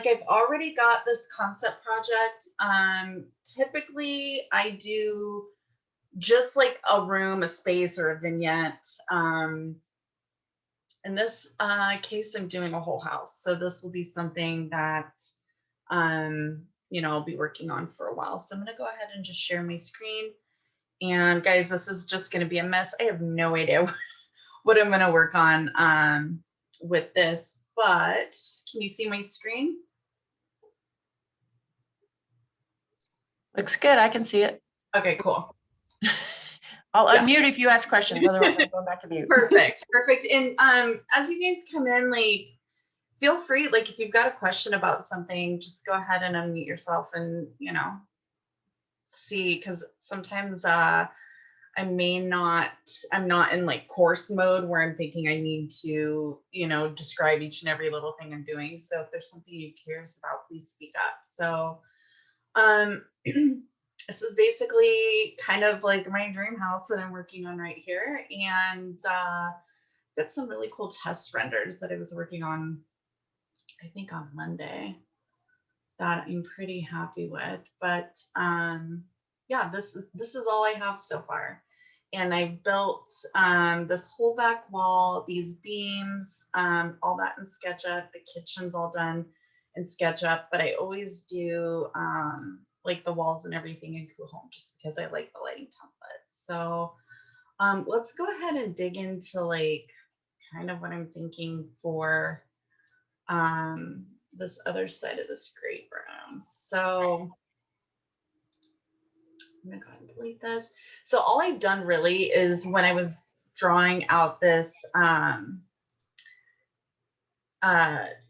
like I've already got this concept project. Typically I do just like a room, a space, or a vignette. In this case, I'm doing a whole house. So this will be something that, you know, I'll be working on for a while. So I'm going to go ahead and just share my screen. And guys, this is just going to be a mess. I have no idea what I'm going to work on with this, but can you see my screen? Looks good. I can see it. Okay, cool. I'll unmute if you ask questions. Otherwise, I'm going back to mute. Perfect. And as you guys come in, like, feel free, like, if you've got a question about something, just go ahead and unmute yourself and, you know, see, because sometimes I'm not in like course mode where I'm thinking I need to, you know, describe each and every little thing I'm doing. So if there's something you're curious about, please speak up. So this is basically kind of like my dream house that I'm working on right here. And got some really cool test renders that I was working on, I think on Monday, that I'm pretty happy with. But yeah, this is all I have so far. And I built this whole back wall, these beams, all that in SketchUp. The kitchen's all done in SketchUp, but I always do like the walls and everything in Home just because I like the lighting template. So let's go ahead and dig into like kind of what I'm thinking for this other side of this great room. So I'm gonna go ahead and delete this. So all I've done really is when I was drawing out this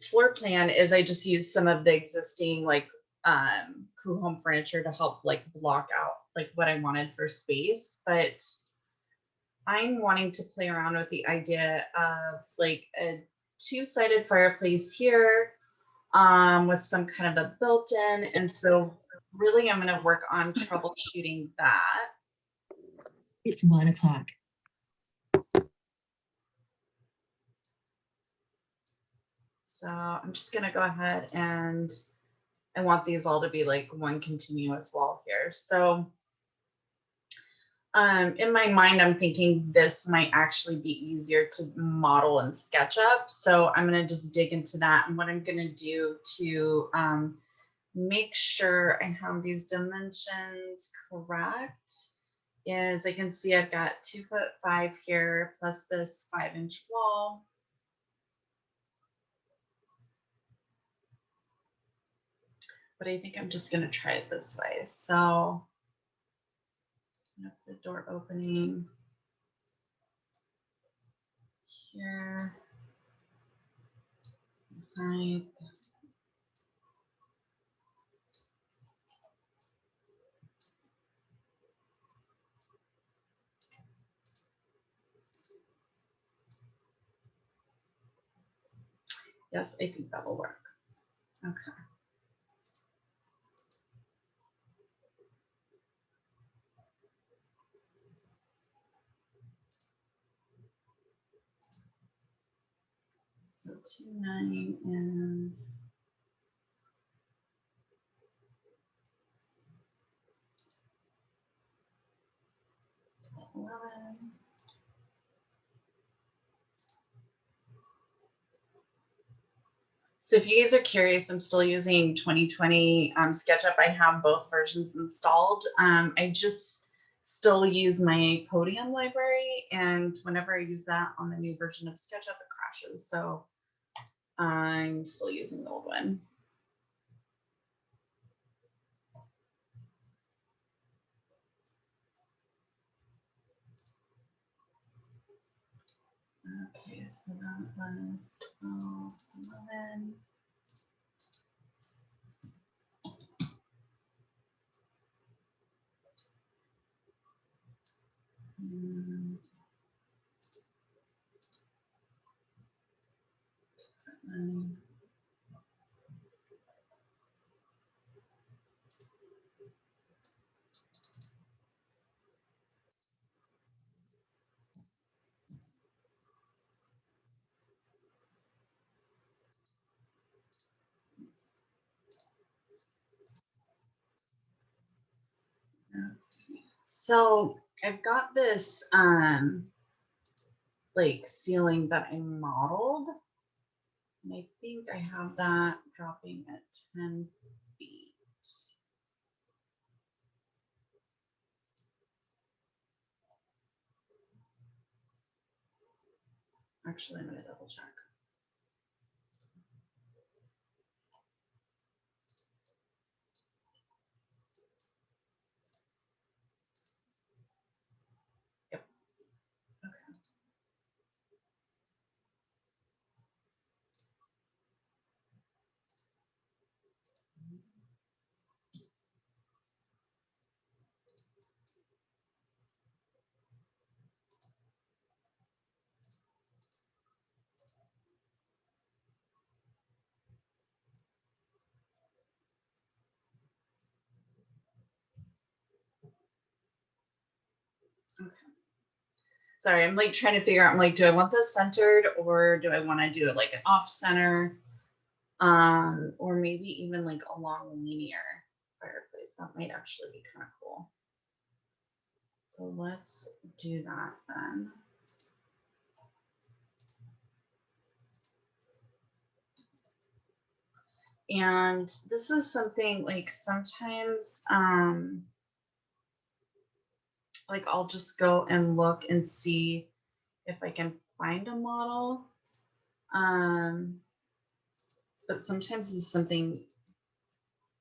floor plan is I just used some of the existing like Home furniture to help like block out like what I wanted for space. But I'm wanting to play around with the idea of like a two-sided fireplace here with some kind of a built-in. And so really I'm going to work on troubleshooting that. It's 1 o'clock. So I'm just going to go ahead and I want these all to be like one continuous wall here. So in my mind, I'm thinking this might actually be easier to model in SketchUp. So I'm going to just dig into that. And what I'm going to do to make sure I have these dimensions correct is I can see I've got 2'5" here plus this 5-inch wall. But I think I'm just going to try it this way. So I'm going to put a door opening here. Height. Yes, I think that will work. Okay. So 2.9 and 11. So if you guys are curious, I'm still using 2020 SketchUp. I have both versions installed. I just still use my Podium library, and whenever I use that on the new version of SketchUp, it crashes. So I'm still using the old one. Okay, so that was 12, 11. And 9. So I've got this like ceiling that I modeled. And I think I have that dropping at 10 feet. Actually, I'm going to double check. Yep. Okay. Sorry, I'm like trying to figure out, I'm like, do I want this centered or do I want to do it like an off center? Or maybe even like a long linear fireplace. That might actually be kind of cool. So let's do that then. And this is something like sometimes like I'll just go and look and see if I can find a model. But sometimes this is something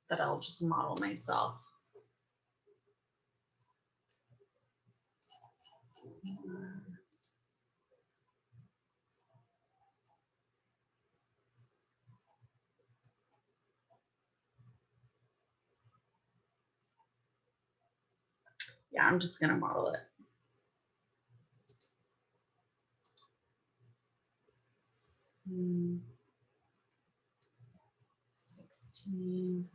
that I'll just model myself. Yeah, I'm just gonna model it. Hmm. 16.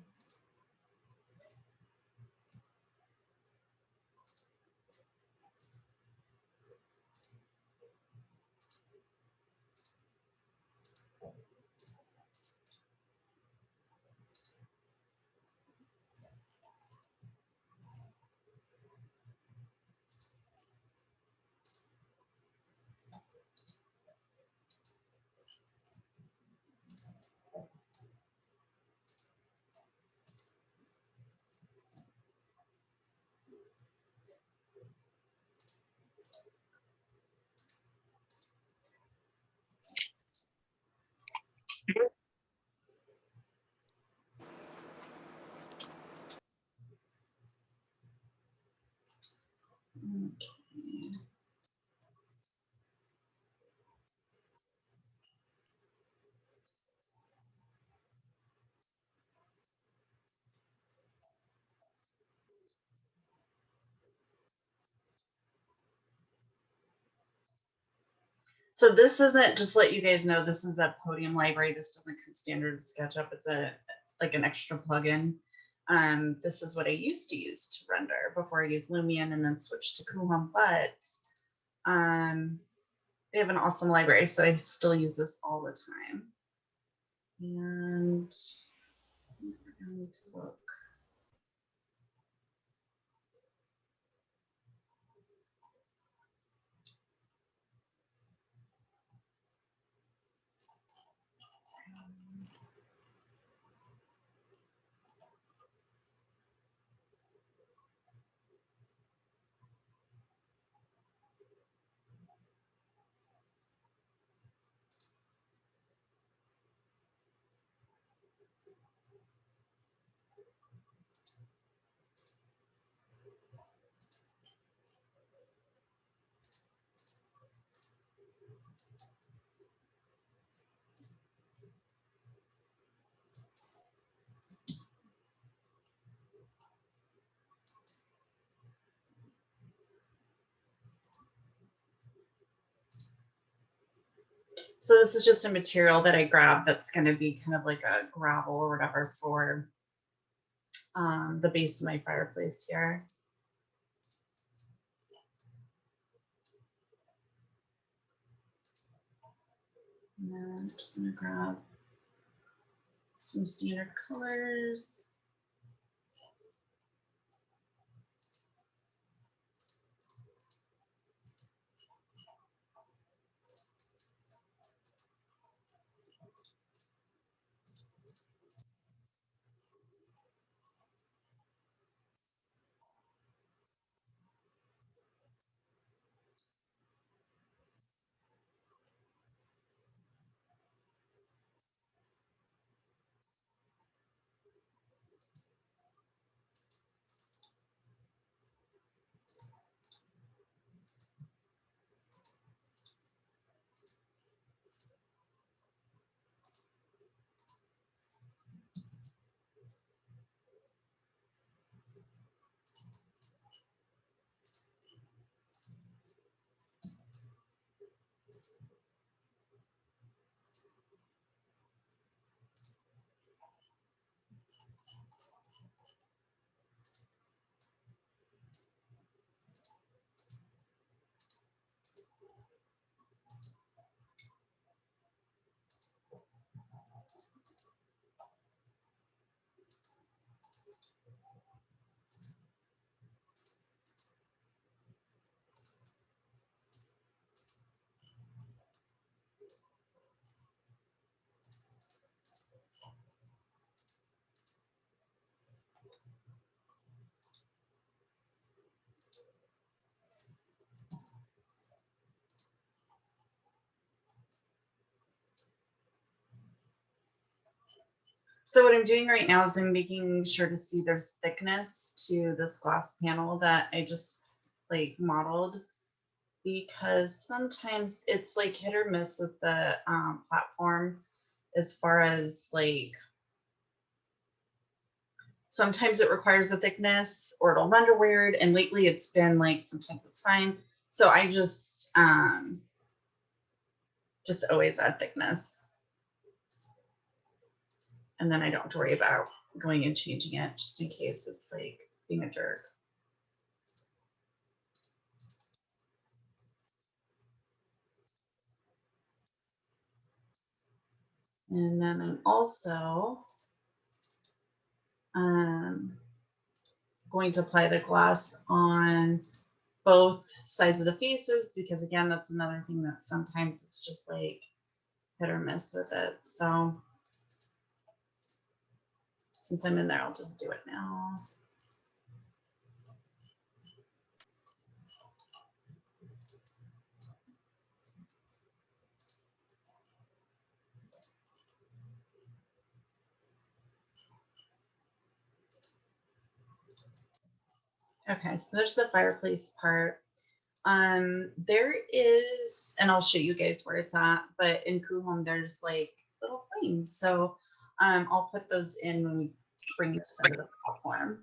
Okay. So this isn't, just let you guys know, this is a Podium library. This doesn't come standard with SketchUp. It's a like an extra plugin. This is what I used to use to render before I used Lumion and then switched to Kuma. But they have an awesome library, so I still use this all the time. And we're going to look. So this is just a material that I grabbed that's going to be kind of like a gravel or whatever for the base of my fireplace here. And then I'm just going to grab some standard colors. So what I'm doing right now is I'm making sure to see there's thickness to this glass panel that I just like modeled, because sometimes it's like hit or miss with the platform as far as like, sometimes it requires the thickness or it'll render weird. And lately it's been like, sometimes it's fine. So I just always add thickness. And then I don't have to worry about going and changing it just in case it's like being a jerk. And then I'm also going to apply the gloss on both sides of the faces, because again, that's another thing that sometimes it's just like hit or miss with it. So since I'm in there, I'll just do it now. Okay, so there's the fireplace part. There is, and I'll show you guys where it's at, but in Kuhom, there's like little flames. So I'll put those in when we bring this into the platform.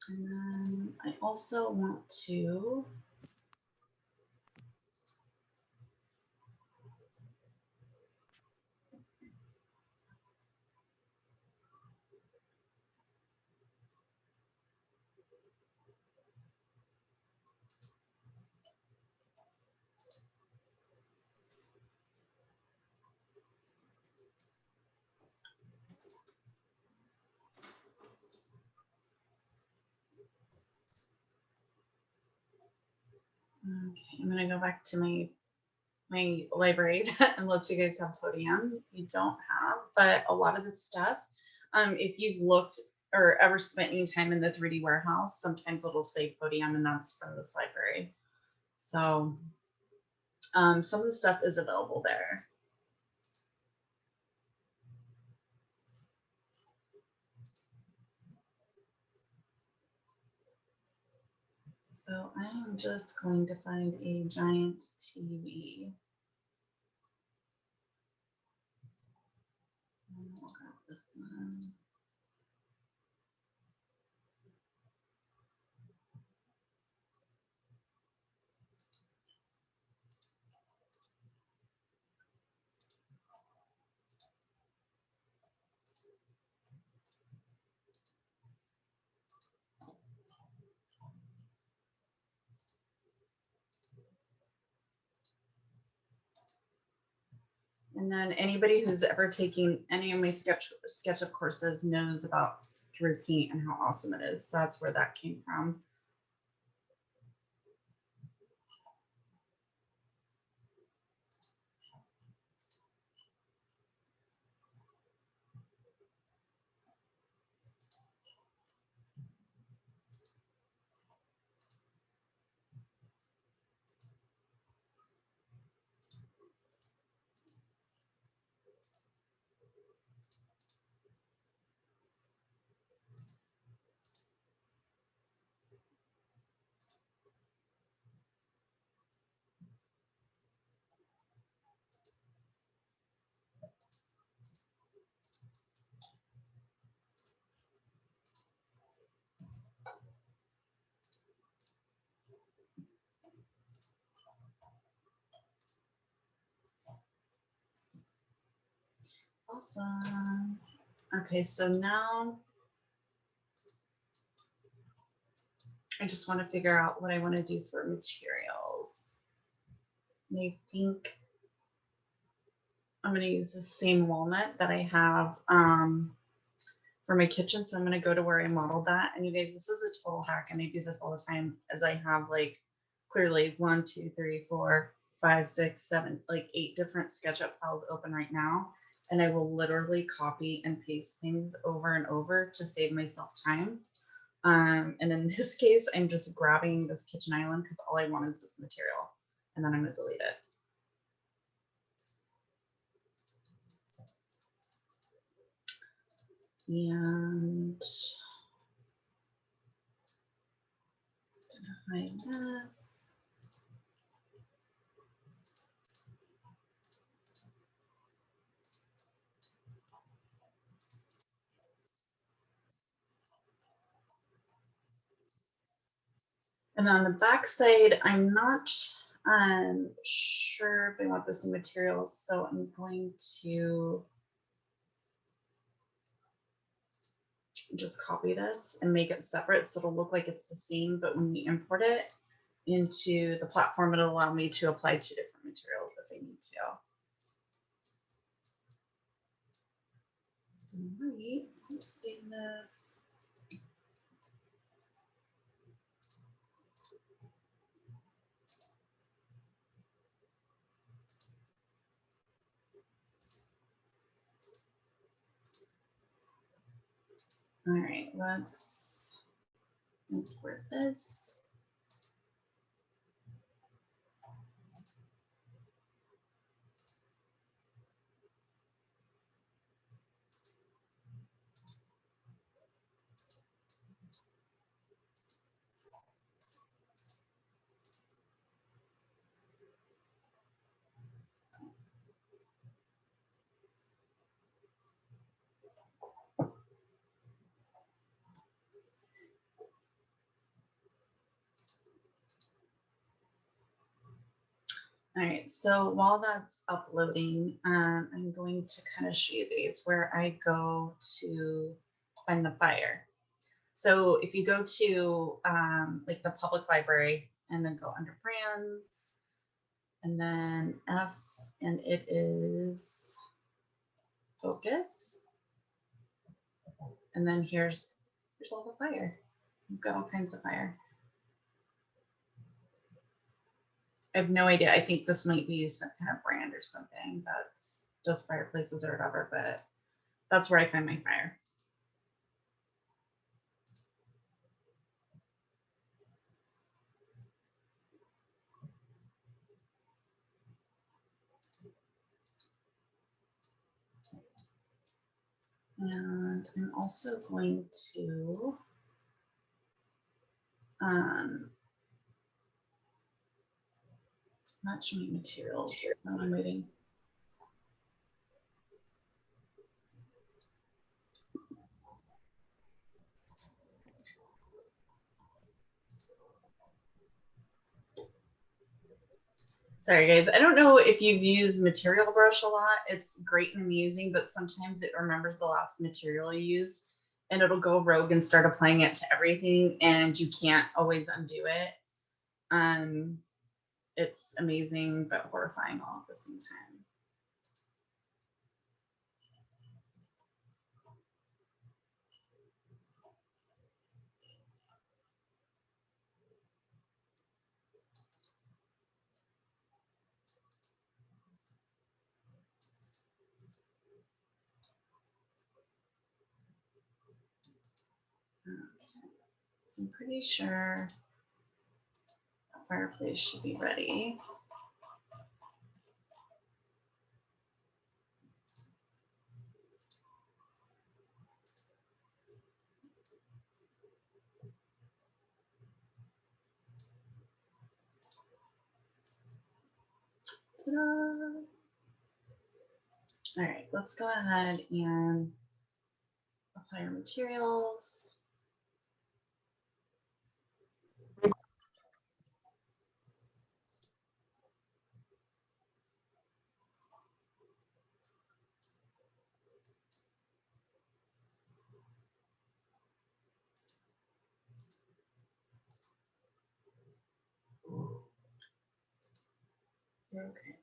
And then I also want to okay, I'm gonna go back to my library that lets you guys have podium. You don't have, but a lot of the stuff, if you've looked or ever spent any time in the 3D warehouse, sometimes it'll say podium, and that's from this library. So some of the stuff is available there. So I'm just going to find a giant TV. We'll grab this one. And then anybody who's ever taken any of my SketchUp courses knows about through paint and how awesome it is. That's where that came from. Awesome. Okay, so now I just want to figure out what I want to do for materials. And I think I'm going to use the same walnut that I have for my kitchen. So I'm going to go to where I modeled that. And you guys, this is a total hack. And I do this all the time, as I have like clearly 1, 2, 3, 4, 5, 6, 7, like 8 different SketchUp files open right now. And I will literally copy and paste things over and over to save myself time. And in this case, I'm just grabbing this kitchen island because all I want is this material. And then I'm going to delete it. And I'm gonna hide this. And on the back side, I'm not sure if I want this in materials, so I'm going to just copy this and make it separate so it'll look like it's the same, but when we import it into the platform, it'll allow me to apply 2 different materials if I need to. All right, so let's save this. All right, let's import this. All right, so while that's uploading, I'm going to kind of show you these where I go to find the fire. So if you go to like the public library and then go under brands and then F, and it is focus. And then here's all the fire. You've got all kinds of fire. I have no idea. I think this might be some kind of brand or something that's just fireplaces or whatever, but that's where I find my fire. And I'm also going to match my materials. I'm waiting. Sorry guys, I don't know if you've used Material Brush a lot. It's great and amusing, but sometimes it remembers the last material you used and it'll go rogue and start applying it to everything and you can't always undo it. It's amazing but horrifying all at the same time. Okay. So I'm pretty sure the fireplace should be ready. Ta-da! All right, let's go ahead and apply our materials. Okay.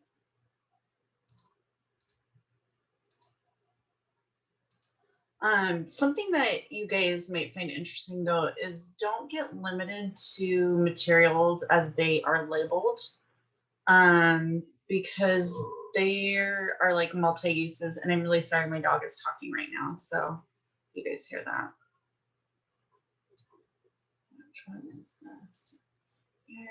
Something that you guys might find interesting though is don't get limited to materials as they are labeled. because there are like multi-uses, and I'm really sorry my dog is talking right now, so you guys hear that. Which one is this? Here.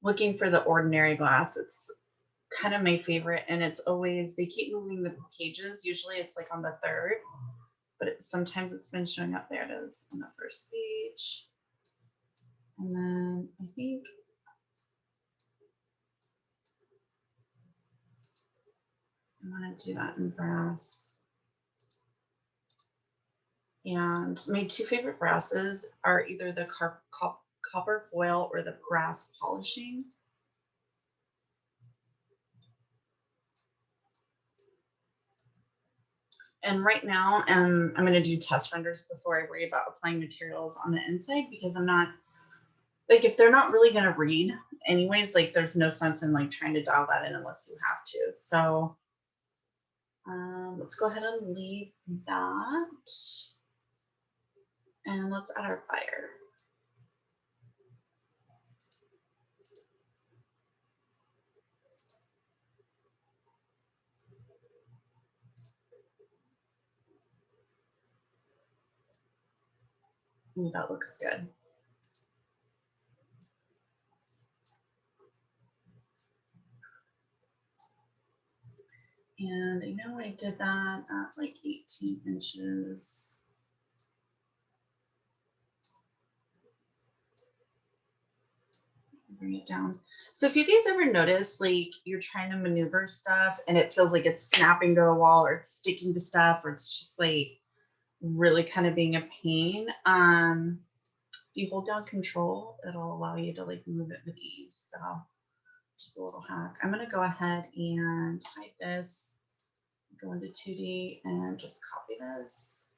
Looking for the ordinary glass. It's kind of my favorite, and it's always, they keep moving the pages. Usually it's like on the third, but sometimes it's been showing up. There it is on the first page. And then I think I want to do that in brass. And my two favorite brasses are either the copper foil or the brass polishing. And right now, I'm going to do test renders before I worry about applying materials on the inside, because I'm not, like, if they're not really going to read anyways, like there's no sense in like trying to dial that in unless you have to. So let's go ahead and leave that. And let's add our fire. Ooh, that looks good. And I know I did that at like 18 inches. Bring it down. So if you guys ever notice, like you're trying to maneuver stuff and it feels like it's snapping to the wall, or it's sticking to stuff, or it's just like really kind of being a pain, if you hold down control, it'll allow you to like move it with ease. So just a little hack. I'm going to go ahead and hide this, go into 2D and just copy this.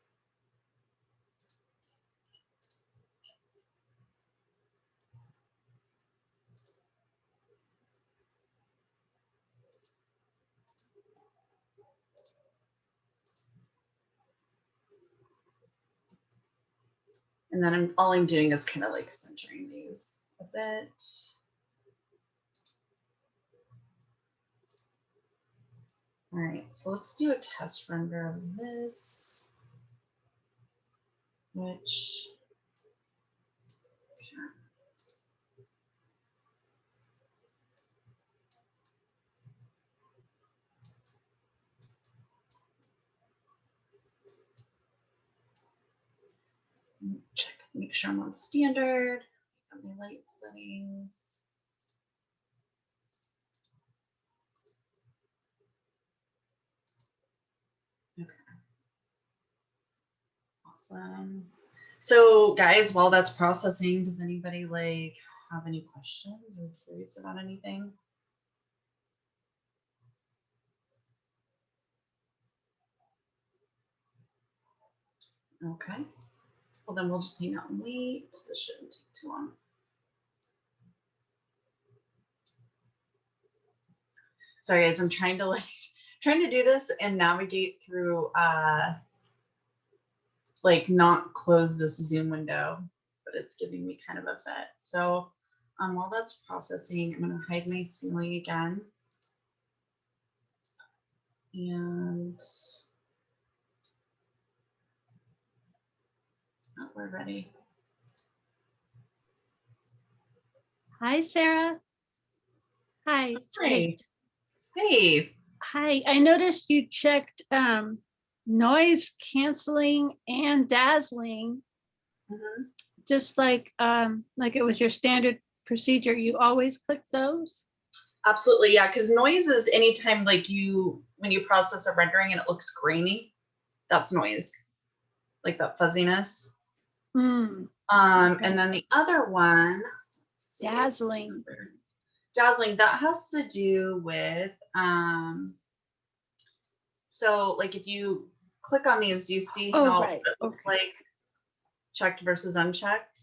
And then all I'm doing is kind of like centering these a bit. All right, so let's do a test render of this, which, check, make sure I'm on standard, got my light settings. Okay. Awesome. So guys, while that's processing, does anybody like have any questions or curious about anything? Okay. Well, then we'll just hang out and wait. This shouldn't take too long. Sorry guys, I'm trying to do this and navigate through like not close this Zoom window, but it's giving me kind of a fit. So while that's processing, I'm going to hide my ceiling again. And oh, we're ready. Hi, Sarah. Hi, it's Hi. Kate. Hey. Hi, I noticed you checked noise canceling and dazzling, just like it was your standard procedure. You always click those? Absolutely, yeah, because noise is anytime like when you process a rendering and it looks grainy, that's noise, like that fuzziness. Okay. And then the other one, Dazzling. Dazzling, that has to do with, so like if you click on these, do you see how right. it looks like checked versus unchecked?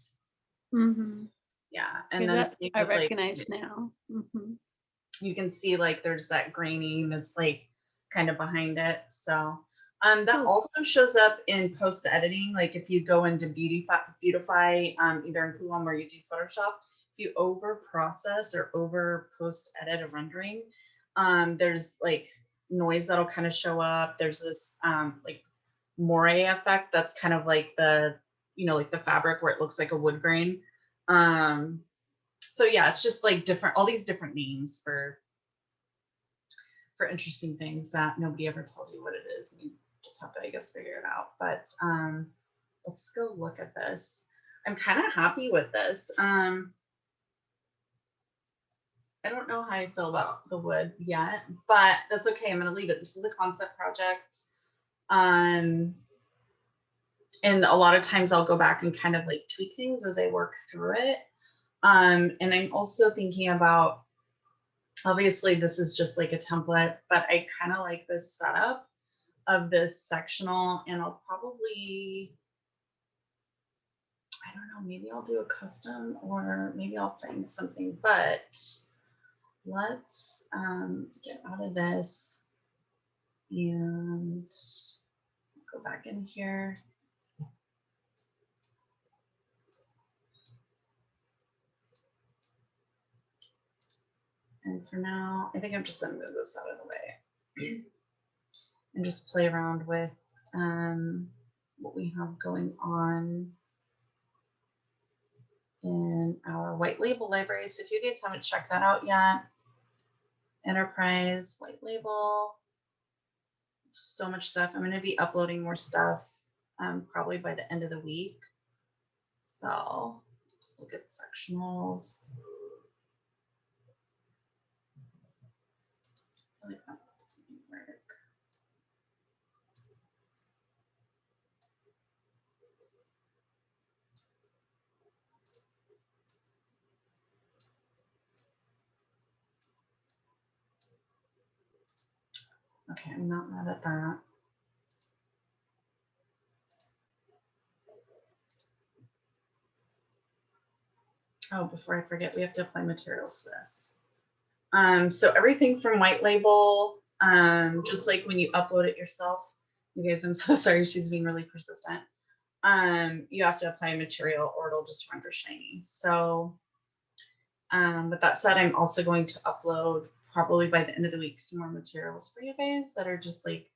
Mm-hmm. Yeah, and Okay, then that same I with, like, recognize now. Mhm. you can see like there's that graininess like kind of behind it. So that Cool. also shows up in post editing. Like if you go into beautify either in Kuum or you do Photoshop, if you over process or over post edit a rendering, there's like noise that'll kind of show up. There's this like moire effect that's kind of like the, you know, like the fabric where it looks like a wood grain. So yeah, it's just like different, all these different names for interesting things that nobody ever tells you what it is. You just have to, I guess, figure it out. But let's go look at this. I'm kind of happy with this. I don't know how I feel about the wood yet, but that's okay. I'm gonna leave it. This is a concept project. And a lot of times I'll go back and kind of like tweak things as I work through it. And I'm also thinking about, obviously this is just like a template, but I kind of like this setup of this sectional, and I'll probably, I don't know, maybe I'll do a custom or maybe I'll find something, but let's get out of this and go back in here. And for now, I think I'm just gonna move this out of the way and just play around with what we have going on in our white label library. So if you guys haven't checked that out yet, Enterprise, white label, so much stuff. I'm going to be uploading more stuff probably by the end of the week. So let's look at sectionals. I like that. Okay, I'm not mad at that. Oh, before I forget, we have to apply materials to this. So everything from white label, just like when you upload it yourself, you guys, I'm so sorry, she's being really persistent. You have to apply material or it'll just render shiny. So with that said, I'm also going to upload probably by the end of the week some more materials for you guys that are just like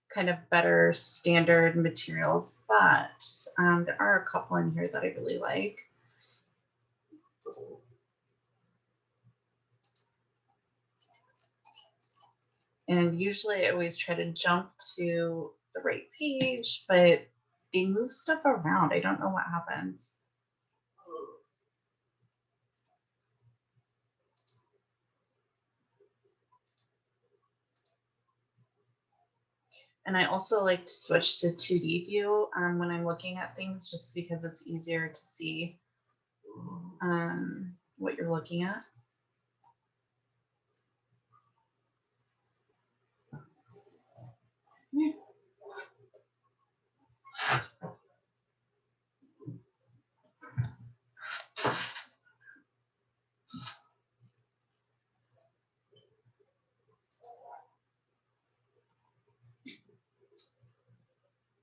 kind of better standard materials, but there are a couple in here that I really like. And usually I always try to jump to the right page, but they move stuff around. I don't know what happens. And I also like to switch to 2D view when I'm looking at things, just because it's easier to see what you're looking at.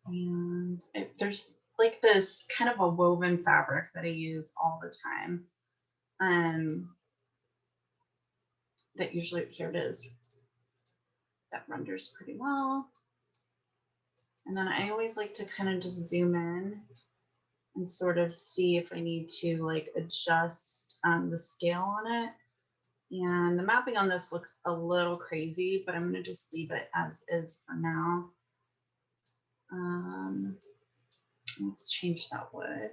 And there's like this kind of a woven fabric that I use all the time. That usually, here it is. That renders pretty well. And then I always like to kind of just zoom in and sort of see if I need to like adjust the scale on it. And the mapping on this looks a little crazy, but I'm going to just leave it as is for now. Let's change that wood.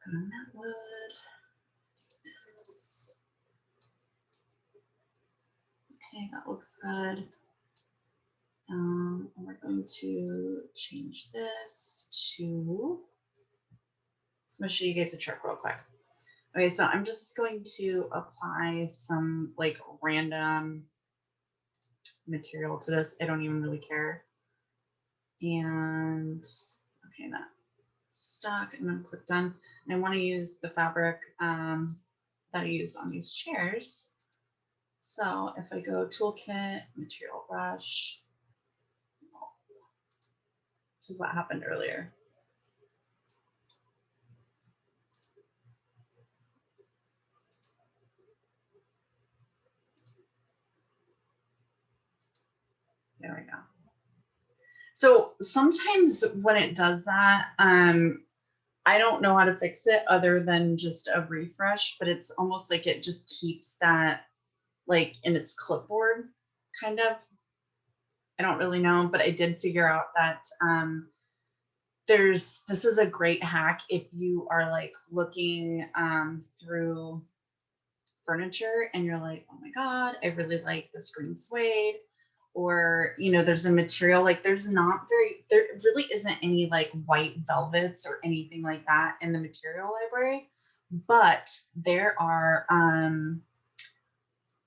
Go on that wood. Okay, that looks good. And we're going to change this to, I'm going to show you guys a trick real quick. Okay, so I'm just going to apply some like random material to this. I don't even really care. And Okay, that's stuck. I'm gonna click done. And I want to use the fabric that I used on these chairs. So if I go toolkit, material brush, this is what happened earlier. There we go. So sometimes when it does that, I don't know how to fix it other than just a refresh, but it's almost like it just keeps that like in its clipboard kind of. I don't really know, but I did figure out that this is a great hack if you are like looking through furniture and you're like, oh my God, I really like this green suede. Or, you know, there's a material like there really isn't any like white velvets or anything like that in the material library, but there are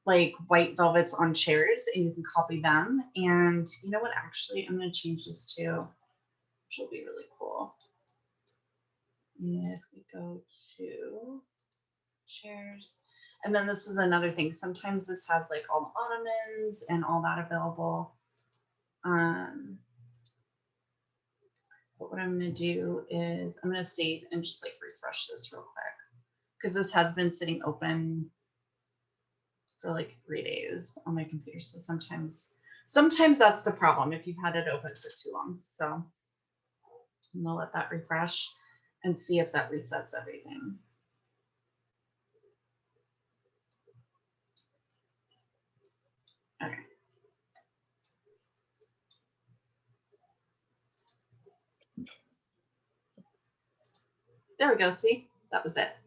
like white velvets on chairs and you can copy them. And you know what, actually, I'm going to change this to, which will be really cool. If we go to chairs, and then this is another thing. Sometimes this has like all the ottomans and all that available. But what I'm going to do is I'm going to save and just like refresh this real quick because this has been sitting open for like 3 days on my computer. So sometimes that's the problem if you've had it open for too long. So I'm gonna let that refresh and see if that resets everything. Okay. There we go. See, that was it.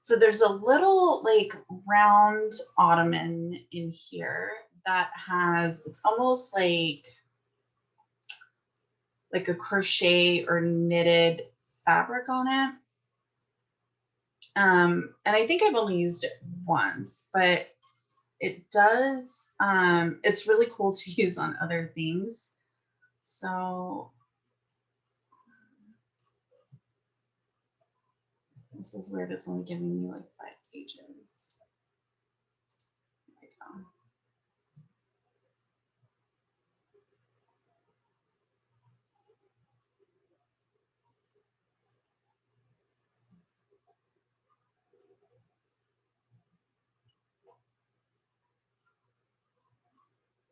So there's a little like round ottoman in here that has, it's almost like a crochet or knitted fabric on it. And I think I've only used it once, but it does, it's really cool to use on other things. So this is weird. It's only giving me like 5 pages. There we go.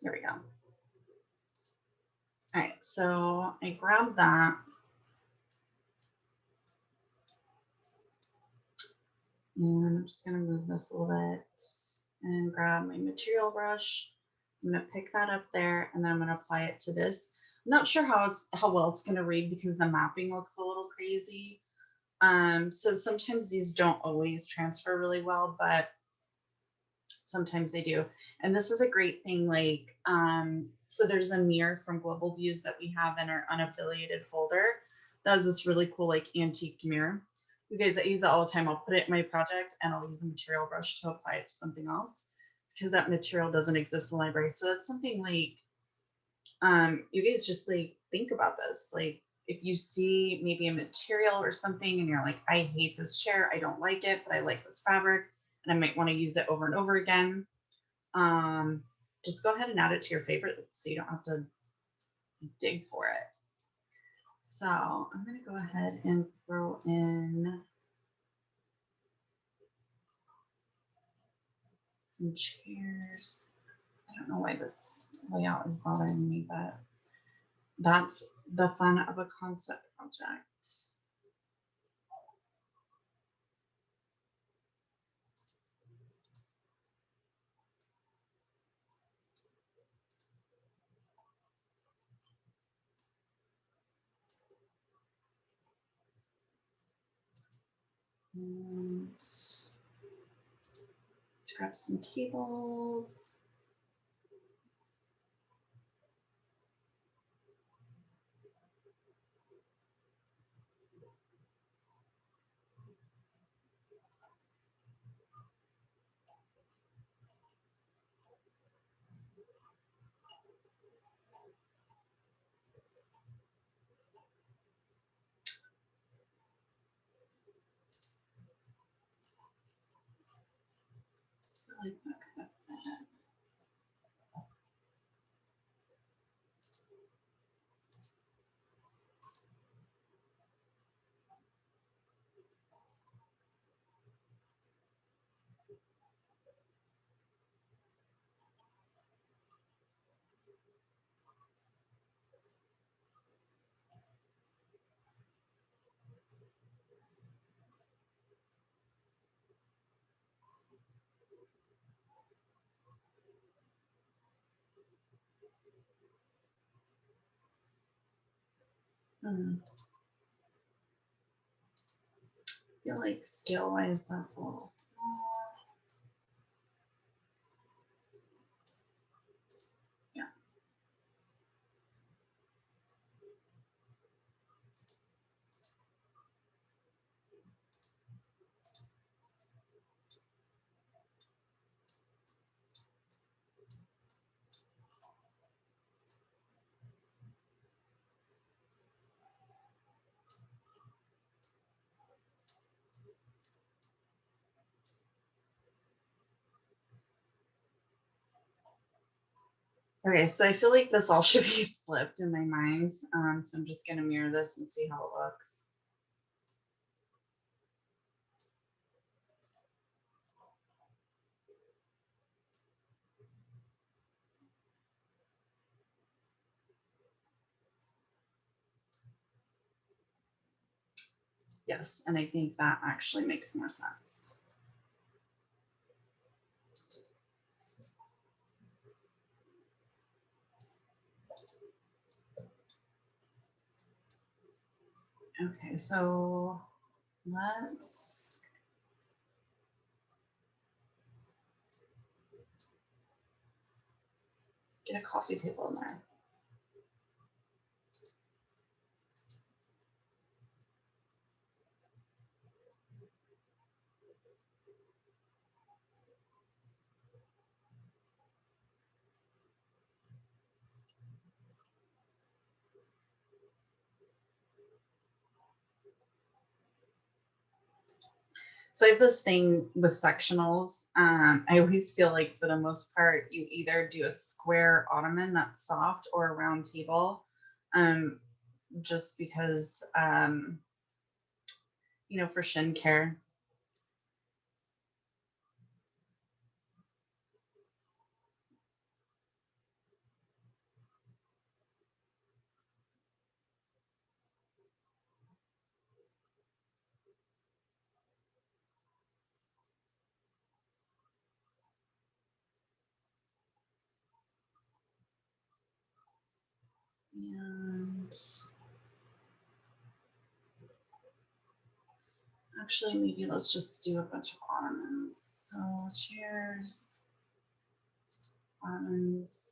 There we go. All right, so I grabbed that. And I'm just gonna move this a little bit and grab my material brush. I'm gonna pick that up there and then I'm gonna apply it to this. I'm not sure how well it's gonna read because the mapping looks a little crazy. So sometimes these don't always transfer really well, but sometimes they do. And this is a great thing, like, so there's a mirror from Global Views that we have in our unaffiliated folder. That has this really cool, like, antique mirror. You guys, I use it all the time. I'll put it in my project and I'll use a material brush to apply it to something else because that material doesn't exist in the library. So that's something like, you guys just like think about this. Like if you see maybe a material or something and you're like, I hate this chair, I don't like it, but I like this fabric and I might want to use it over and over again. Just go ahead and add it to your favorites so you don't have to dig for it. So I'm going to go ahead and throw in some chairs. I don't know why this layout is bothering me, but that's the fun of a concept project. And let's grab some tables. like that kind of fit. I feel like scale wise that's a little small. Yeah. Okay, so I feel like this all should be flipped in my mind. So I'm just gonna mirror this and see how it looks. Yes, and I think that actually makes more sense. Okay, so let's get a coffee table in there. So I have this thing with sectionals. I always feel like for the most part, you either do a square ottoman that's soft or a round table, just because, you know, for shin care. And actually, maybe let's just do a bunch of ottomans. So chairs, ottomans.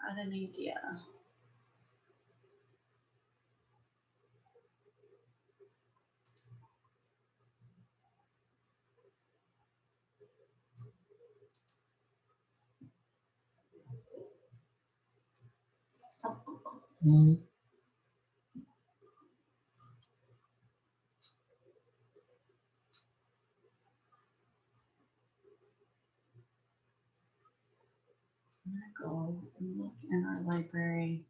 Had an idea. I'm gonna go and look in our library.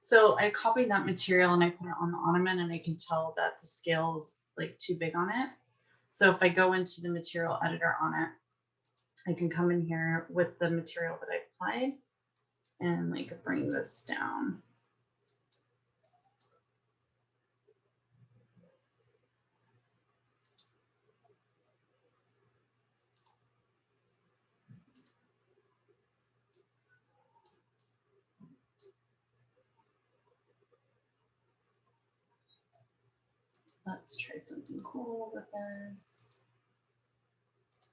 So I copied that material and I put it on the ottoman, and I can tell that the scale's like too big on it. So if I go into the material editor on it, I can come in here with the material that I applied and like bring this down. Let's try something cool with this.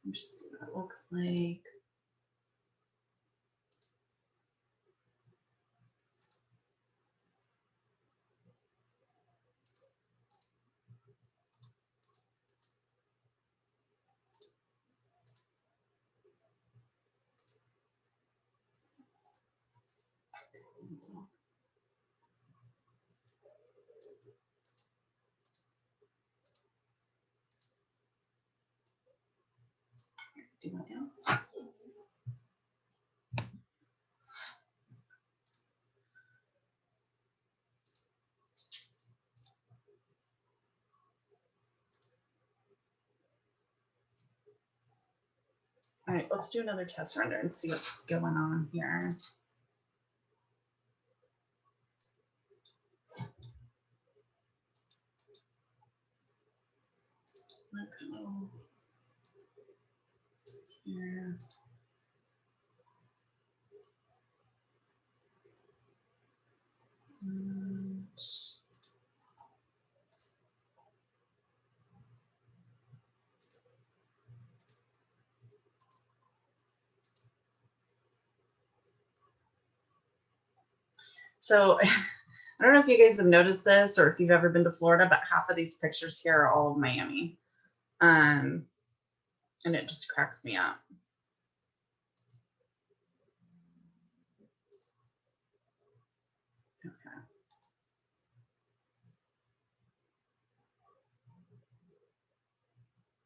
And just see what it looks like. Do that now. All right, let's do another test render and see what's going on here. Okay. Here. And so I don't know if you guys have noticed this or if you've ever been to Florida, but half of these pictures here are all of Miami. And it just cracks me up. Okay.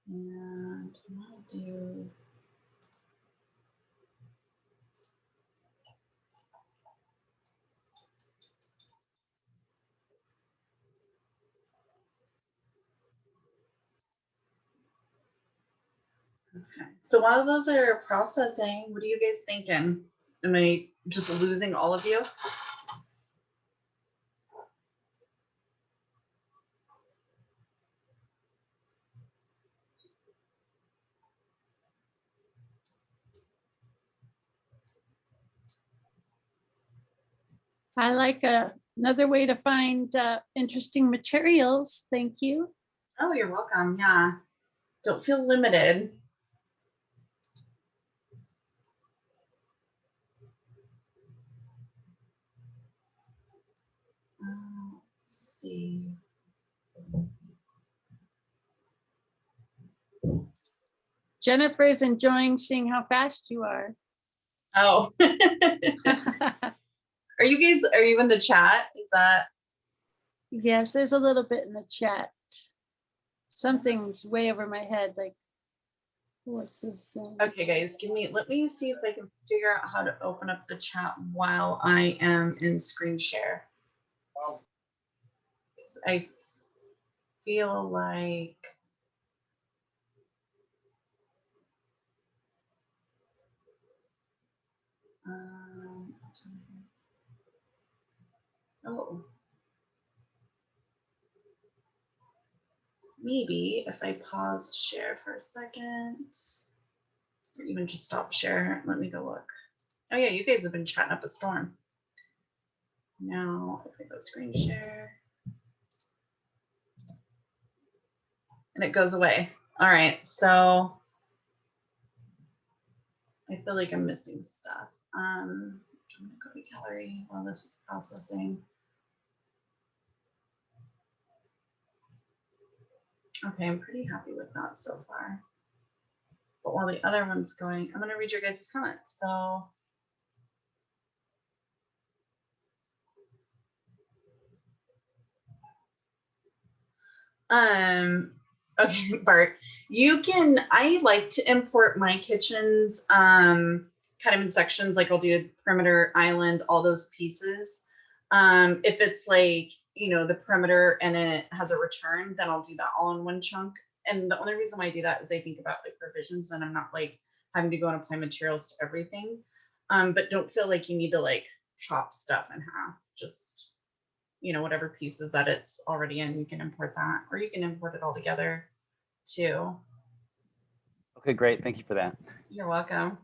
And I'll do okay. So while those are processing, what are you guys thinking? Am I just losing all of you? I like another way to find interesting materials. Thank you. Oh, you're welcome. Yeah. Don't feel limited. Let's see. Jennifer is enjoying seeing how fast you are. Oh. Are you in the chat? Is that? Yes, there's a little bit in the chat. Something's way over my head. Like, what's this thing? Okay, guys, let me see if I can figure out how to open up the chat while I am in screen share. I feel like oh, maybe if I pause share for a second, or even just stop share. Let me go look. Oh yeah, you guys have been chatting up a storm. Now, if I go screen share, and it goes away. All right, so I feel like I'm missing stuff. I'm gonna go to gallery while this is processing. Okay, I'm pretty happy with that so far. But while the other one's going, I'm gonna read your guys' comments. So okay, Bart, I like to import my kitchens kind of in sections, like I'll do perimeter, island, all those pieces. If it's like, you know, the perimeter and it has a return, then I'll do that all in one chunk. And the only reason why I do that is I think about like revisions and I'm not like having to go and apply materials to everything. But don't feel like you need to like chop stuff in half. Just, you know, whatever pieces that it's already in, you can import that, or you can import it all together too. Okay, great. Thank you for that. You're welcome.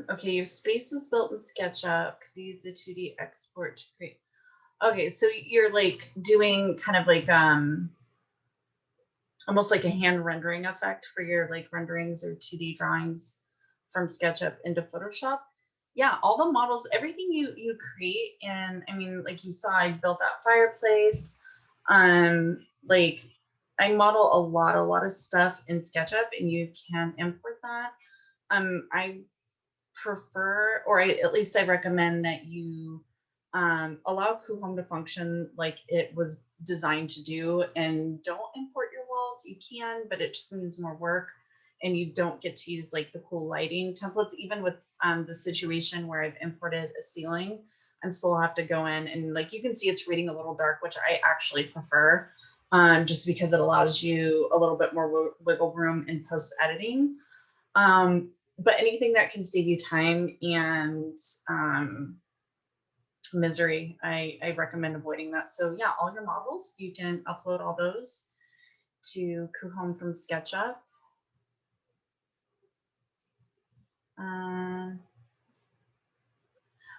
Okay, your space is built in SketchUp because you use the 2D export to create. Okay, so you're like doing kind of like almost like a hand rendering effect for your like renderings or 2D drawings from SketchUp into Photoshop. Yeah, all the models, everything you create, and I mean, like you saw, I built that fireplace. Like I model a lot of stuff in SketchUp, and you can import that. I prefer, or at least I recommend that you allow Kuhome to function like it was designed to do, and don't import your walls. You can, but it just means more work, and you don't get to use like the cool lighting templates. Even with the situation where I've imported a ceiling, I'm still have to go in and like, you can see it's reading a little dark, which I actually prefer, just because it allows you a little bit more wiggle room in post editing. But anything that can save you time and misery, I recommend avoiding that. So yeah, all your models, you can upload all those to Kuhome from SketchUp.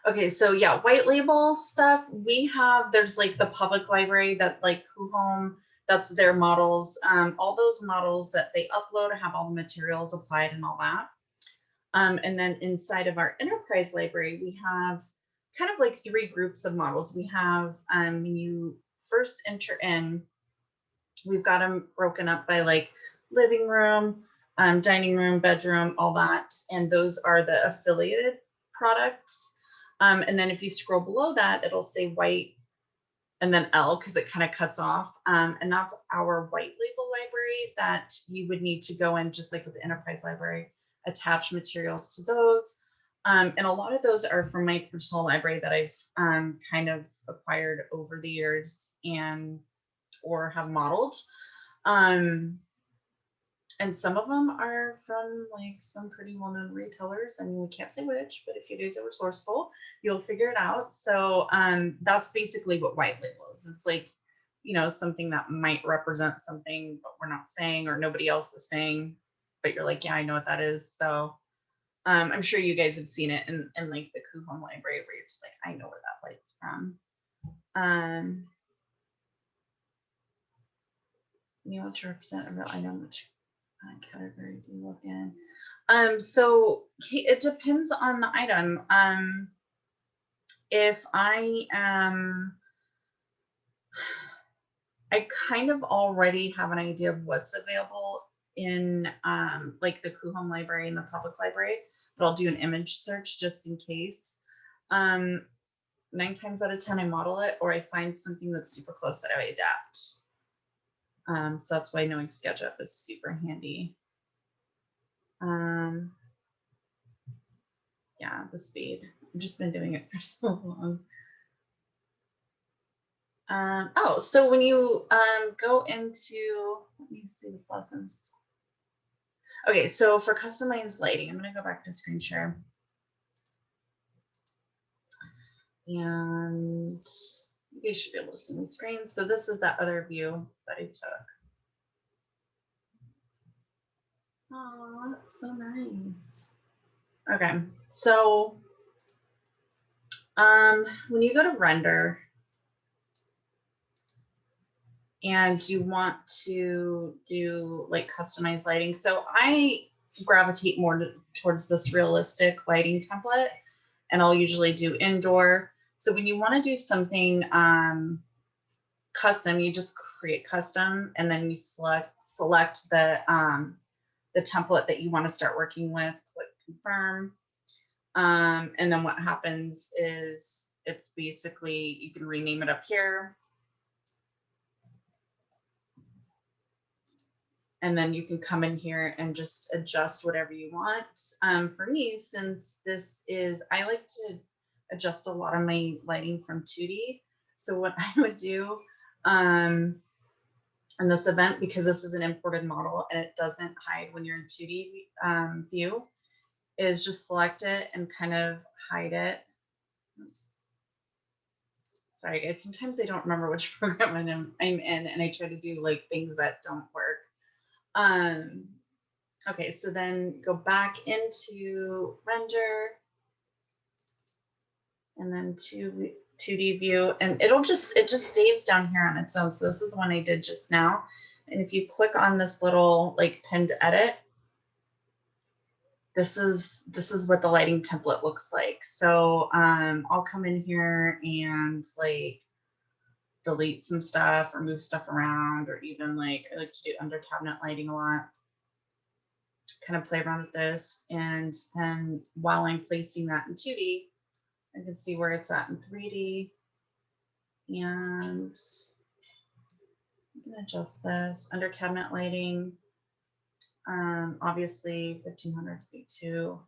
Okay, so yeah, white label stuff, we have, there's like the public library that like Kuhome, that's their models. All those models that they upload have all the materials applied and all that. And then inside of our enterprise library, we have kind of like 3 groups of models. We have, when you first enter in, we've got them broken up by like living room, dining room, bedroom, all that. And those are the affiliated products. And then if you scroll below that, it'll say white and then L, because it kind of cuts off. And that's our white label library that you would need to go in, just like with the enterprise library, attach materials to those. And a lot of those are from my personal library that I've kind of acquired over the years and or have modeled. And some of them are from like some pretty well-known retailers. I mean, we can't say which, but if you guys are resourceful, you'll figure it out. So that's basically what white label is. It's like, you know, something that might represent something, but we're not saying, or nobody else is saying, but you're like, yeah, I know what that is. So I'm sure you guys have seen it in like the Kuhome library where you're just like, I know where that light's from. You know, to represent a real item, which category do you look in? So it depends on the item. If I am, I kind of already have an idea of what's available in like the Kuhome library and the public library, but I'll do an image search just in case. 9 times out of 10, I model it, or I find something that's super close that I adapt. So that's why knowing SketchUp is super handy. Yeah, the speed. I've just been doing it for so long. Oh, so when you go into, let me see what's lessons. Okay, so for customized lighting, I'm gonna go back to screen share. And you guys should be able to see my screen. So this is that other view that I took. Oh, that's so nice. Okay, so when you go to render and you want to do like customized lighting, so I gravitate more towards this realistic lighting template, and I'll usually do indoor. So when you want to do something custom, you just create custom, and then you select the template that you want to start working with, click confirm. And then what happens is it's basically, you can rename it up here. And then you can come in here and just adjust whatever you want. For me, since this is, I like to adjust a lot of my lighting from 2D. So what I would do in this event, because this is an imported model and it doesn't hide when you're in 2D view, is just select it and kind of hide it. Oops. Sorry guys, sometimes I don't remember which program I'm in, and I try to do like things that don't work. Okay, so then go back into render and then 2D view, and it just saves down here on its own. So this is the one I did just now. And if you click on this little like pinned edit, this is what the lighting template looks like. So I'll come in here and like delete some stuff or move stuff around, or even like I like to do under cabinet lighting a lot. Kind of play around with this, and then while I'm placing that in 2D, I can see where it's at in 3D, and I'm gonna adjust this under cabinet lighting. Obviously 1500 to be too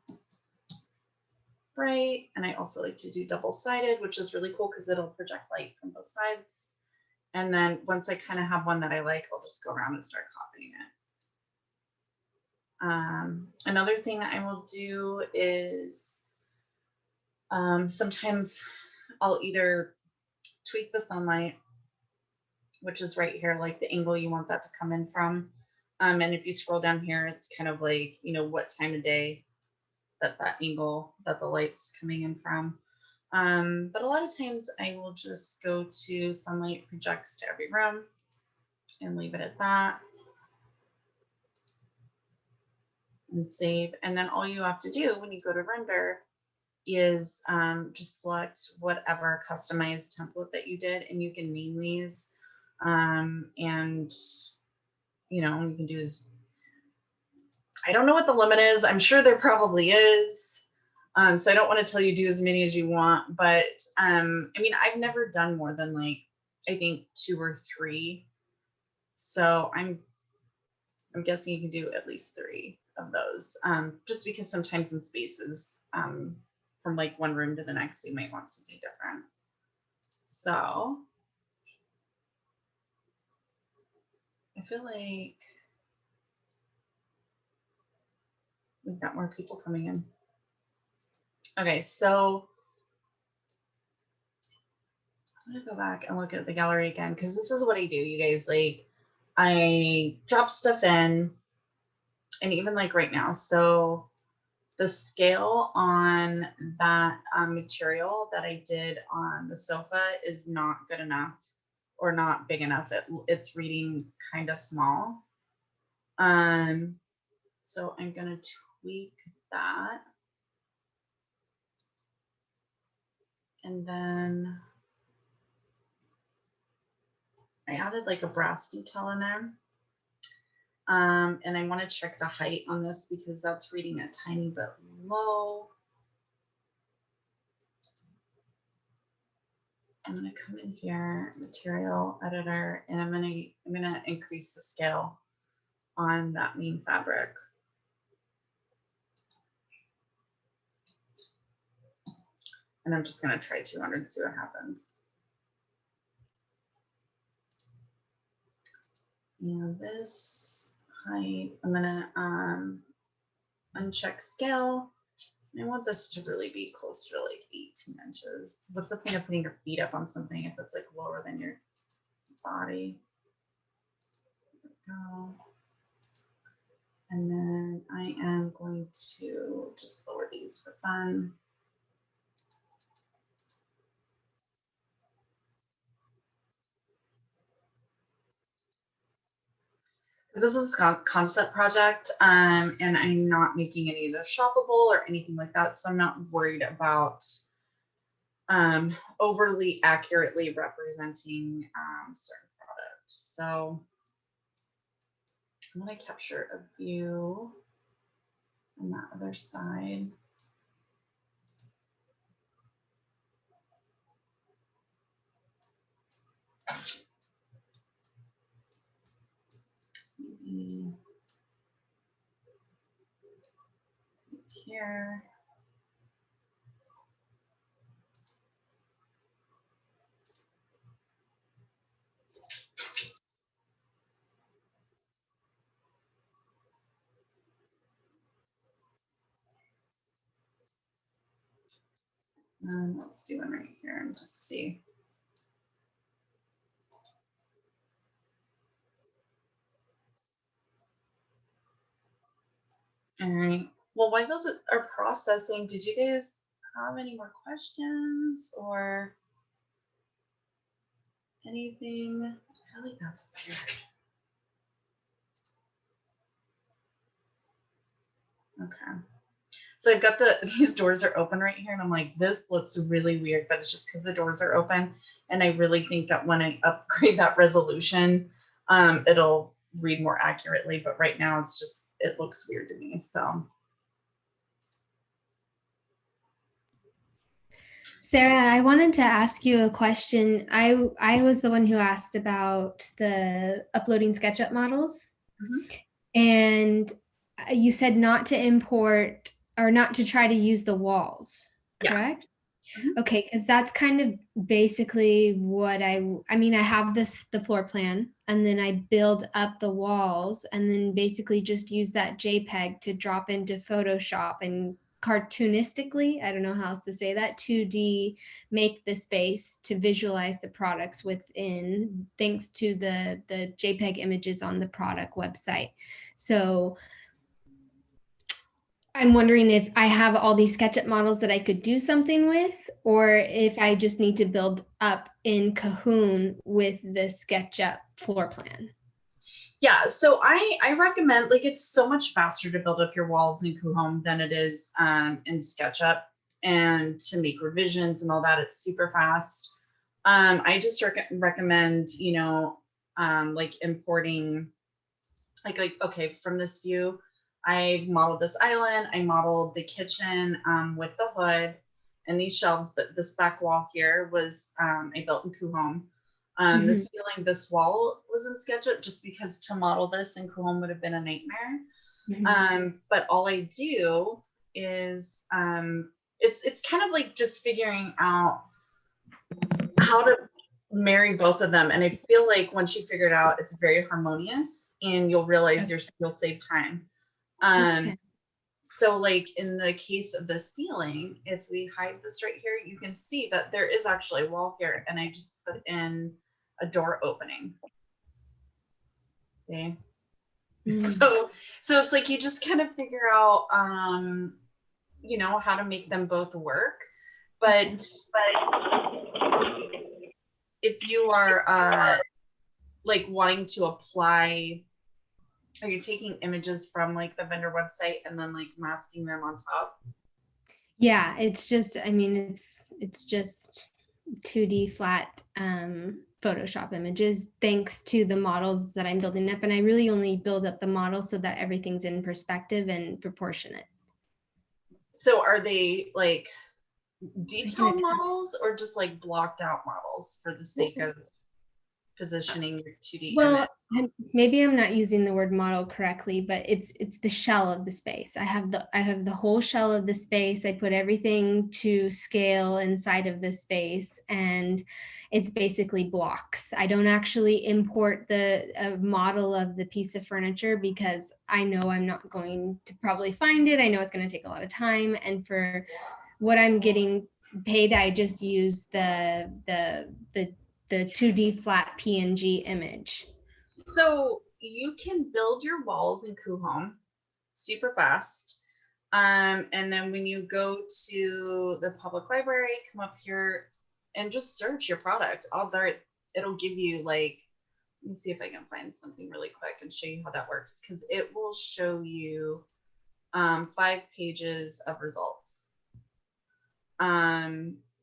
bright, and I also like to do double-sided, which is really cool because it'll project light from both sides. And then once I kind of have one that I like, I'll just go around and start copying it. Another thing I will do is sometimes I'll either tweak the sunlight, which is right here, like the angle you want that to come in from. And if you scroll down here, it's kind of like, you know, what time of day that angle that the light's coming in from. But a lot of times I will just go to sunlight projects to every room and leave it at that. And save. And then all you have to do when you go to render is just select whatever customized template that you did, and you can name these. And you know, you can do, I don't know what the limit is. I'm sure there probably is. So I don't want to tell you do as many as you want, but I mean, I've never done more than like, I think 2 or 3. So I'm guessing you can do at least 3 of those, just because sometimes in spaces, from like one room to the next, you might want something different. So I feel like we've got more people coming in. Okay, so I'm gonna go back and look at the gallery again, because this is what I do, you guys. Like, I drop stuff in, and even like right now, so the scale on that material that I did on the sofa is not good enough, or not big enough. It's reading kind of small. So I'm gonna tweak that. And then I added like a brass detail in there. And I want to check the height on this because that's reading a tiny bit low. So I'm going to come in here, material editor, and I'm going to increase the scale on that main fabric. And I'm just going to try 200 and see what happens. And this height, I'm going to uncheck scale. I want this to really be closer to like 18 inches. What's the point of putting your feet up on something if it's like lower than your body? There we go. And then I am going to just lower these for fun. This is a concept project, and I'm not making any of this shoppable or anything like that, so I'm not worried about overly accurately representing certain products. So I'm going to capture a view on that other side. Maybe here. Let's do one right here and just see. All right. Well, while those are processing, did you guys have any more questions or anything? I feel like that's weird. Okay. So I've got these doors are open right here and I'm like, this looks really weird, but it's just because the doors are open. And I really think that when I upgrade that resolution, it'll read more accurately. But right now it's just, it looks weird to me. So. Sarah, I wanted to ask you a question. I was the one who asked about the uploading SketchUp models. And you said not to import or not to try to use the walls, correct? Okay, because that's kind of basically what I mean, I have the floor plan and then I build up the walls and then basically just use that JPEG to drop into Photoshop and cartoonistically, I don't know how else to say that, 2D, make the space to visualize the products within, thanks to the JPEG images on the product website. So I'm wondering if I have all these SketchUp models that I could do something with, or if I just need to build up in Cahoon with the SketchUp floor plan. Yeah, so I recommend, like, it's so much faster to build up your walls in Cahoon than it is in SketchUp, and to make revisions and all that, it's super fast. I just recommend, you know, like importing, like okay, from this view, I modeled this island, I modeled the kitchen with the hood and these shelves, but this back wall here was I built in Cahoon. The ceiling, this wall was in SketchUp just because to model this in Cahoon would have been a nightmare. But all I do is it's kind of like just figuring out how to marry both of them. And I feel like once you figure it out, it's very harmonious and you'll realize you'll save time. So like in the case of the ceiling, if we hide this right here, you can see that there is actually a wall here and I just put in a door opening. See? So it's like you just kind of figure out you know, how to make them both work. But if you are like wanting to apply, are you taking images from like the vendor website and then like masking them on top? Yeah, it's just, I mean, it's just 2D flat Photoshop images, thanks to the models that I'm building up. And I really only build up the models so that everything's in perspective and proportionate. So are they like detailed models or just like blocked out models for the sake of positioning your 2D well image? Maybe I'm not using the word model correctly, but it's the shell of the space. I have the whole shell of the space. I put everything to scale inside of the space and it's basically blocks. I don't actually import the model of the piece of furniture because I know I'm not going to probably find it. I know it's going to take a lot of time, and for what I'm getting paid, I just use the 2D flat PNG image. So you can build your walls in Cahoon super fast. And then when you go to the public library, come up here and just search your product. Odds are it'll give you like, let me see if I can find something really quick and show you how that works, because it will show you 5 pages of results.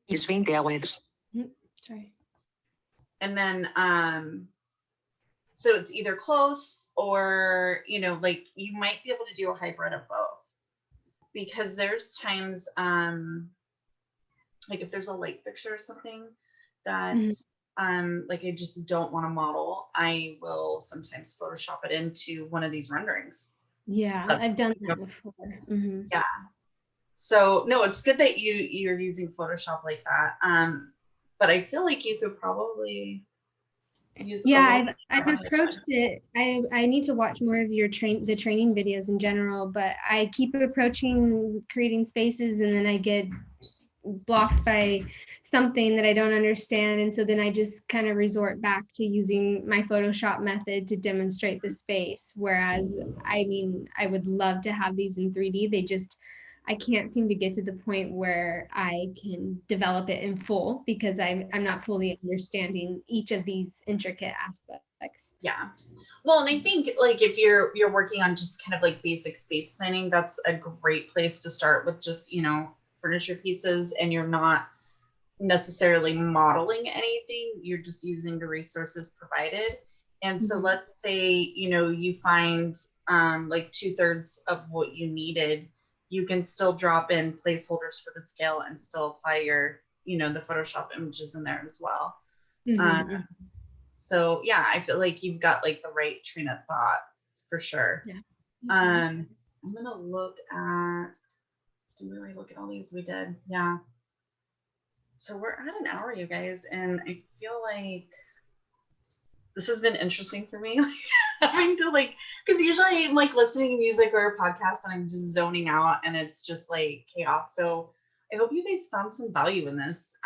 It's 20 hours. Sorry. And then so it's either close or, you know, like you might be able to do a hybrid of both, because there's times like if there's a light fixture or something that like I just don't want to model, I will sometimes Photoshop it into one of these renderings. Yeah, I've done that before. Yeah. So no, it's good that you're using Photoshop like that. But I feel like you could probably use. Yeah, I've approached it. I need to watch more of your the training videos in general, but I keep approaching creating spaces and then I get blocked by something that I don't understand. And so then I just kind of resort back to using my Photoshop method to demonstrate the space. Whereas, I mean, I would love to have these in 3D. I can't seem to get to the point where I can develop it in full because I'm not fully understanding each of these intricate aspects. Yeah. Well, and I think like if you're working on just kind of like basic space planning, that's a great place to start with just, you know, furniture pieces, and you're not necessarily modeling anything, you're just using the resources provided. And so let's say, you know, you find like 2/3 of what you needed, you can still drop in placeholders for the scale and still apply your, you know, the Photoshop images in there as well. So yeah, I feel like you've got like the right train of thought for sure. Yeah. I'm gonna look at, did we look at all these? We did, yeah. So we're at an hour, you guys, and I feel like this has been interesting for me. Having to like, because usually I'm like listening to music or a podcast and I'm just zoning out and it's just like chaos. So I hope you guys found some value in this.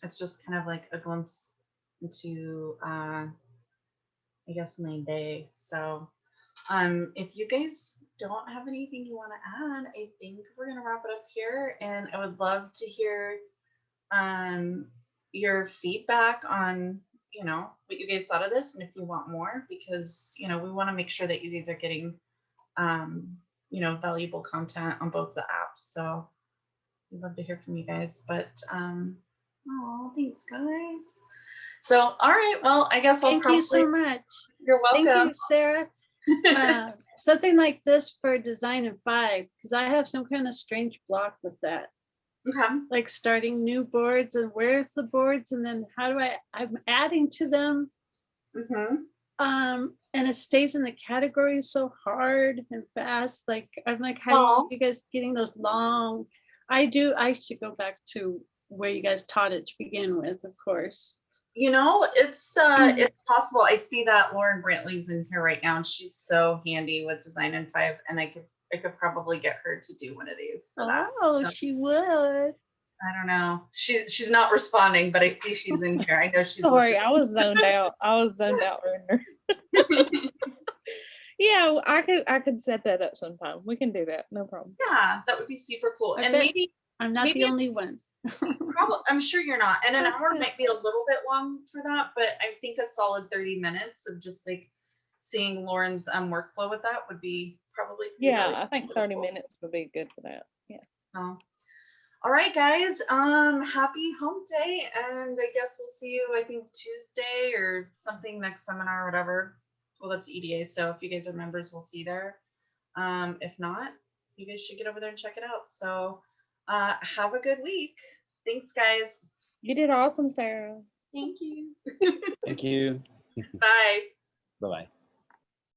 It's just kind of like a glimpse into I guess my day. So if you guys don't have anything you want to add, I think we're gonna wrap it up here, and I would love to hear your feedback on, you know, what you guys thought of this and if you want more, because, you know, we want to make sure that you guys are getting you know, valuable content on both the apps. So we'd love to hear from you guys. But oh, thanks guys. So all right, well, I guess I'll Thank you so much. You're welcome. Thank you, Sarah. Something like this for design in 5, because I have some kind of strange block with that. Okay. Like starting new boards and where's the boards and then how do I'm adding to them. And it stays in the categories so hard and fast. Like I'm like, how are you guys getting those long? I should go back to where you guys taught it to begin with, of course. You know, it's possible. I see that Lauren Brantley's in here right now, and she's so handy with design in 5, and I could probably get her to do one of these for that. Oh, so, she would. I don't know. She's not responding, but I see she's in here. I know she's. Sorry, I was zoned out. Yeah, I could set that up sometime. We can do that. No problem. Yeah, that would be super cool. I and bet maybe I'm not the only one. probably, I'm sure you're not. And an hour might be a little bit long for that, but I think a solid 30 minutes of just like seeing Lauren's workflow with that would be probably. Yeah, really I think 30 cool. minutes would be good for that. Yeah. So, all right, guys. Happy hump day, and I guess we'll see you, I think, Tuesday or something next seminar or whatever. Well, that's EDA, so if you guys are members, we'll see you there. If not, you guys should get over there and check it out. So have a good week. Thanks, guys. You did awesome, Sarah. Thank you. Thank you. Bye. Bye-bye.